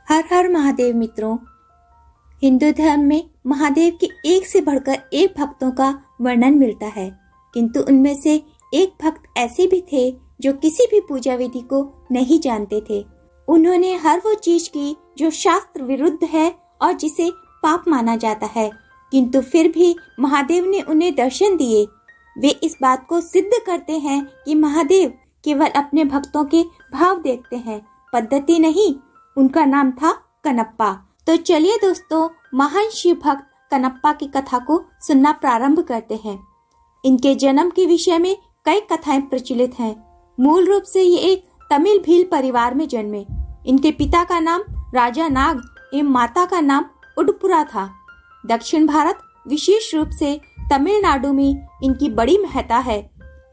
हर हर महादेव मित्रों। हिंदू धर्म में महादेव के एक से बढ़कर एक भक्तों का वर्णन मिलता है, किंतु उनमें से एक भक्त ऐसे भी थे जो किसी भी पूजा विधि को नहीं जानते थे। उन्होंने हर वो चीज की जो शास्त्र विरुद्ध है और जिसे पाप माना जाता है, किंतु फिर भी महादेव ने उन्हें दर्शन दिए। वे इस बात को सिद्ध करते हैं कि महादेव केवल अपने भक्तों के भाव देखते हैं, पद्धति नहीं। उनका नाम था कनप्पा। तो चलिए दोस्तों, महान शिव भक्त कनप्पा की कथा को सुनना प्रारंभ करते हैं। इनके जन्म के विषय में कई कथाएं प्रचलित हैं। मूल रूप से ये एक तमिल भील परिवार में जन्मे। इनके पिता का नाम राजा नाग एवं माता का नाम उडपुरा था। दक्षिण भारत, विशेष रूप से तमिलनाडु में इनकी बड़ी महत्ता है।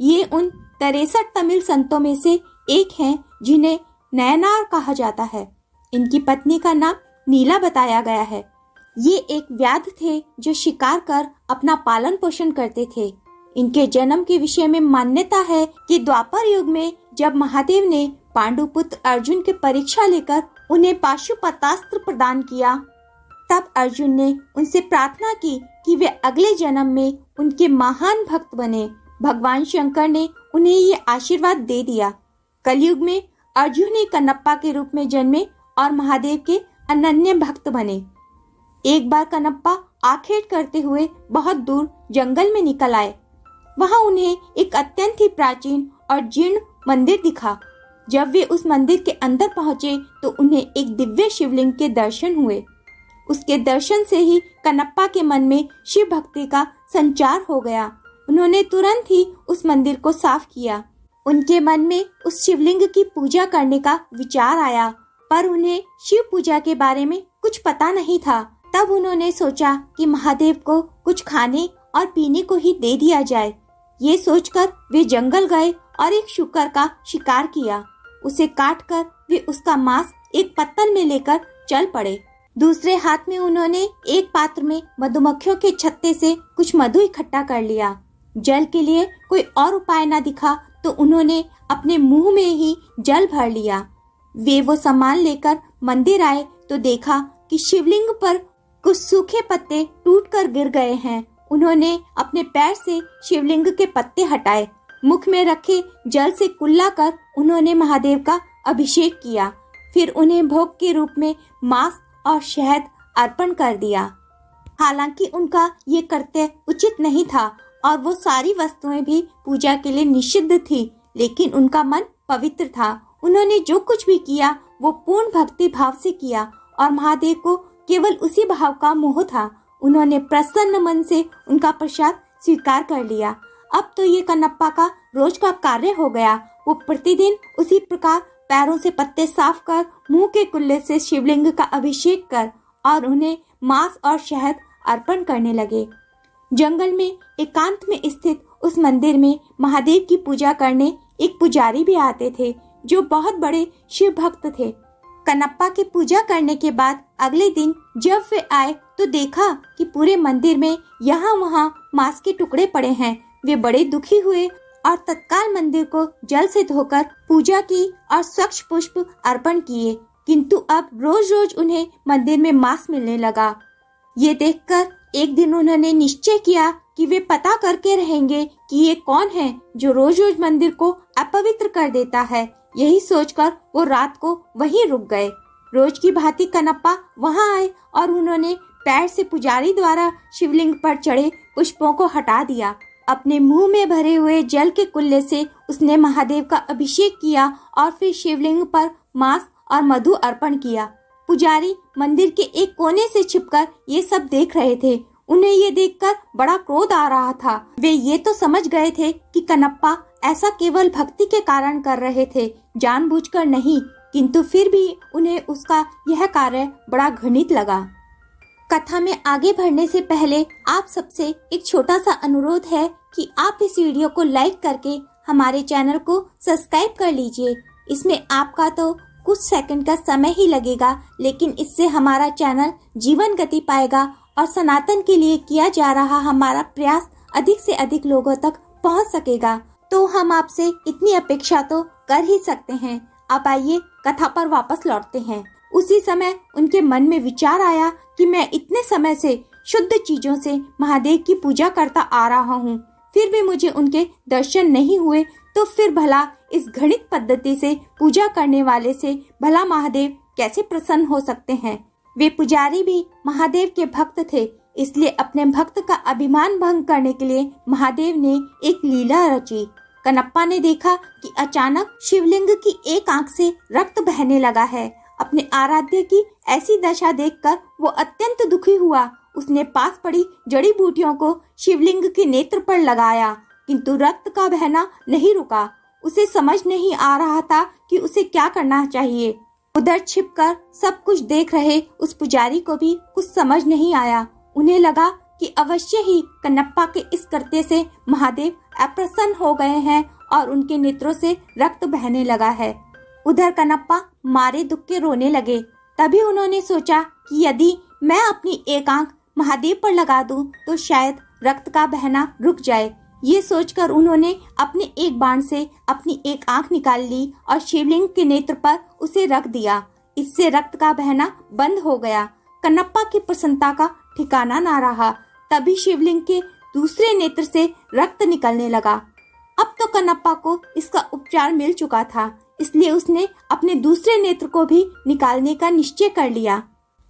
ये उन 63 तमिल संतों में से एक हैं जिन्हें नयनार कहा जाता है। इनकी पत्नी का नाम नीला बताया गया है। ये एक व्याध थे जो शिकार कर अपना पालन पोषण करते थे। इनके जन्म के विषय में मान्यता है कि द्वापर युग में जब महादेव ने पांडुपुत्र अर्जुन की परीक्षा लेकर उन्हें पाशुपतास्त्र प्रदान किया, तब अर्जुन ने उनसे प्रार्थना की कि वे अगले जन्म में उनके महान भक्त बने। भगवान शंकर ने उन्हें ये आशीर्वाद दे दिया। कलयुग में अर्जुन ही कनप्पा के रूप में जन्मे और महादेव के अनन्य भक्त बने। एक बार कनप्पा आखेट करते हुए बहुत दूर जंगल में निकल आए। वहां उन्हें एक अत्यंत ही प्राचीन और जीर्ण मंदिर दिखा। जब वे उस मंदिर के अंदर पहुंचे तो उन्हें एक दिव्य शिवलिंग के दर्शन हुए। उसके दर्शन से ही कनप्पा के मन में शिव भक्ति का संचार हो गया। उन्होंने तुरंत ही उस मंदिर को साफ किया। उनके मन में उस शिवलिंग की पूजा करने का विचार आया, पर उन्हें शिव पूजा के बारे में कुछ पता नहीं था। तब उन्होंने सोचा कि महादेव को कुछ खाने और पीने को ही दे दिया जाए। ये सोचकर वे जंगल गए और एक शुकर का शिकार किया। उसे काटकर वे उसका मांस एक पत्तल में लेकर चल पड़े। दूसरे हाथ में उन्होंने एक पात्र में मधुमक्खियों के छत्ते से कुछ मधु इकट्ठा कर लिया। जल के लिए कोई और उपाय न दिखा तो उन्होंने अपने मुंह में ही जल भर लिया। वे वो सामान लेकर मंदिर आए तो देखा कि शिवलिंग पर कुछ सूखे पत्ते टूटकर गिर गए हैं। उन्होंने अपने पैर से शिवलिंग के पत्ते हटाए। मुख में रखे जल से कुल्ला कर उन्होंने महादेव का अभिषेक किया। फिर उन्हें भोग के रूप में मांस और शहद अर्पण कर दिया। हालांकि उनका ये कर्तव्य उचित नहीं था और वो सारी वस्तुएं भी पूजा के लिए निषिद्ध थी, लेकिन उनका मन पवित्र था। उन्होंने जो कुछ भी किया वो पूर्ण भक्ति भाव से किया और महादेव को केवल उसी भाव का मोह था। उन्होंने प्रसन्न मन से उनका प्रसाद स्वीकार कर लिया। अब तो ये कनप्पा का रोज का कार्य हो गया। वो प्रतिदिन उसी प्रकार पैरों से पत्ते साफ कर, मुंह के कुल्ले से शिवलिंग का अभिषेक कर और उन्हें मांस और शहद अर्पण करने लगे। जंगल में एकांत में स्थित उस मंदिर में महादेव की पूजा करने एक पुजारी भी आते थे जो बहुत बड़े शिव भक्त थे। कनप्पा की पूजा करने के बाद अगले दिन जब वे आए तो देखा कि पूरे मंदिर में यहाँ वहाँ मांस के टुकड़े पड़े हैं। वे बड़े दुखी हुए और तत्काल मंदिर को जल से धोकर पूजा की और स्वच्छ पुष्प अर्पण किए, किंतु अब रोज रोज उन्हें मंदिर में मांस मिलने लगा। ये देखकर एक दिन उन्होंने निश्चय किया कि वे पता करके रहेंगे कि ये कौन है जो रोज रोज मंदिर को अपवित्र कर देता है। यही सोचकर वो रात को वहीं रुक गए। रोज की भांति कनप्पा वहां आए और उन्होंने पैर से पुजारी द्वारा शिवलिंग पर चढ़े पुष्पों को हटा दिया। अपने मुंह में भरे हुए जल के कुल्ले से उसने महादेव का अभिषेक किया और फिर शिवलिंग पर मांस और मधु अर्पण किया। पुजारी मंदिर के एक कोने से छिपकर ये सब देख रहे थे। उन्हें ये देखकर बड़ा क्रोध आ रहा था। वे ये तो समझ गए थे कि कनप्पा ऐसा केवल भक्ति के कारण कर रहे थे, जानबूझकर नहीं, किंतु फिर भी उन्हें उसका यह कार्य बड़ा घृणित लगा। कथा में आगे बढ़ने से पहले आप सबसे एक छोटा सा अनुरोध है कि आप इस वीडियो को लाइक करके हमारे चैनल को सब्सक्राइब कर लीजिए। इसमें आपका तो कुछ सेकंड का समय ही लगेगा, लेकिन इससे हमारा चैनल जीवन गति पाएगा और सनातन के लिए किया जा रहा हमारा प्रयास अधिक से अधिक लोगों तक पहुंच सकेगा। तो हम आपसे इतनी अपेक्षा तो कर ही सकते हैं। अब आइए कथा पर वापस लौटते हैं। उसी समय उनके मन में विचार आया कि मैं इतने समय से शुद्ध चीजों से महादेव की पूजा करता आ रहा हूँ, फिर भी मुझे उनके दर्शन नहीं हुए, तो फिर भला इस घृणित पद्धति से पूजा करने वाले से भला महादेव कैसे प्रसन्न हो सकते हैं। वे पुजारी भी महादेव के भक्त थे, इसलिए अपने भक्त का अभिमान भंग करने के लिए महादेव ने एक लीला रची। कनप्पा ने देखा कि अचानक शिवलिंग की एक आंख से रक्त बहने लगा है। अपने आराध्य की ऐसी दशा देखकर वो अत्यंत दुखी हुआ। उसने पास पड़ी जड़ी बूटियों को शिवलिंग के नेत्र पर लगाया, किंतु रक्त का बहना नहीं रुका। उसे समझ नहीं आ रहा था कि उसे क्या करना चाहिए। उधर छिपकर सब कुछ देख रहे उस पुजारी को भी कुछ समझ नहीं आया। उन्हें लगा कि अवश्य ही कनप्पा के इस कृत्य से महादेव अप्रसन्न हो गए हैं और उनके नेत्रों से रक्त बहने लगा है। उधर कनप्पा मारे दुख के रोने लगे। तभी उन्होंने सोचा कि यदि मैं अपनी एक आंख महादेव पर लगा दूं तो शायद रक्त का बहना रुक जाए। ये सोचकर उन्होंने अपने एक बाण से अपनी एक आंख निकाल ली और शिवलिंग के नेत्र पर उसे रख दिया। इससे रक्त का बहना बंद हो गया। कनप्पा की प्रसन्नता का ठिकाना ना रहा। तभी शिवलिंग के दूसरे नेत्र से रक्त निकलने लगा। अब तो कनप्पा को इसका उपचार मिल चुका था, इसलिए उसने अपने दूसरे नेत्र को भी निकालने का निश्चय कर लिया।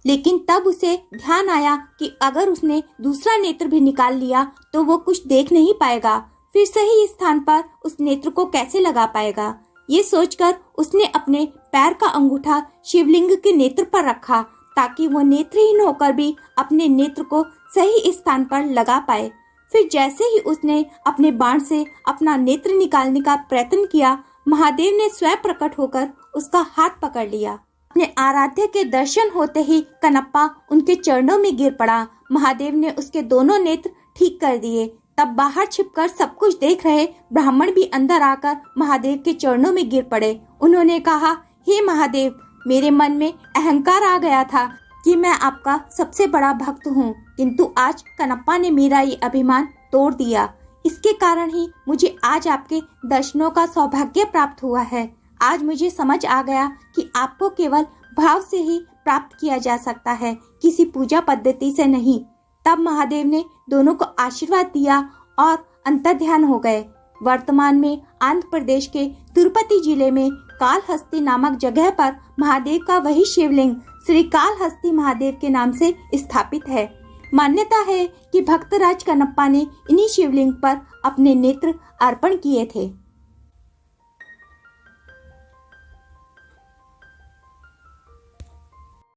लेकिन तब उसे ध्यान आया कि अगर उसने दूसरा नेत्र भी निकाल लिया तो वो कुछ देख नहीं पाएगा, फिर सही स्थान पर उस नेत्र को कैसे लगा पाएगा। ये सोचकर उसने अपने पैर का अंगूठा शिवलिंग के नेत्र पर रखा ताकि वो नेत्रहीन होकर भी अपने नेत्र को सही स्थान पर लगा पाए। फिर जैसे ही उसने अपने बाण से अपना नेत्र निकालने का प्रयत्न किया, महादेव ने स्वयं प्रकट होकर उसका हाथ पकड़ लिया। अपने आराध्य के दर्शन होते ही कनप्पा उनके चरणों में गिर पड़ा। महादेव ने उसके दोनों नेत्र ठीक कर दिए। तब बाहर छिपकर सब कुछ देख रहे ब्राह्मण भी अंदर आकर महादेव के चरणों में गिर पड़े। उन्होंने कहा, हे महादेव, मेरे मन में अहंकार आ गया था कि मैं आपका सबसे बड़ा भक्त हूँ, किंतु आज कनप्पा ने मेरा ये अभिमान तोड़ दिया। इसके कारण ही मुझे आज आपके दर्शनों का सौभाग्य प्राप्त हुआ है। आज मुझे समझ आ गया कि आपको केवल भाव से ही प्राप्त किया जा सकता है, किसी पूजा पद्धति से नहीं। तब महादेव ने दोनों को आशीर्वाद दिया और अंतर्ध्यान हो गए। वर्तमान में आंध्र प्रदेश के तिरुपति जिले में कालहस्ती नामक जगह पर महादेव का वही शिवलिंग श्री कालहस्ती महादेव के नाम से स्थापित है। मान्यता है कि भक्तराज कनप्पा ने इन्हीं शिवलिंग पर अपने नेत्र अर्पण किए थे।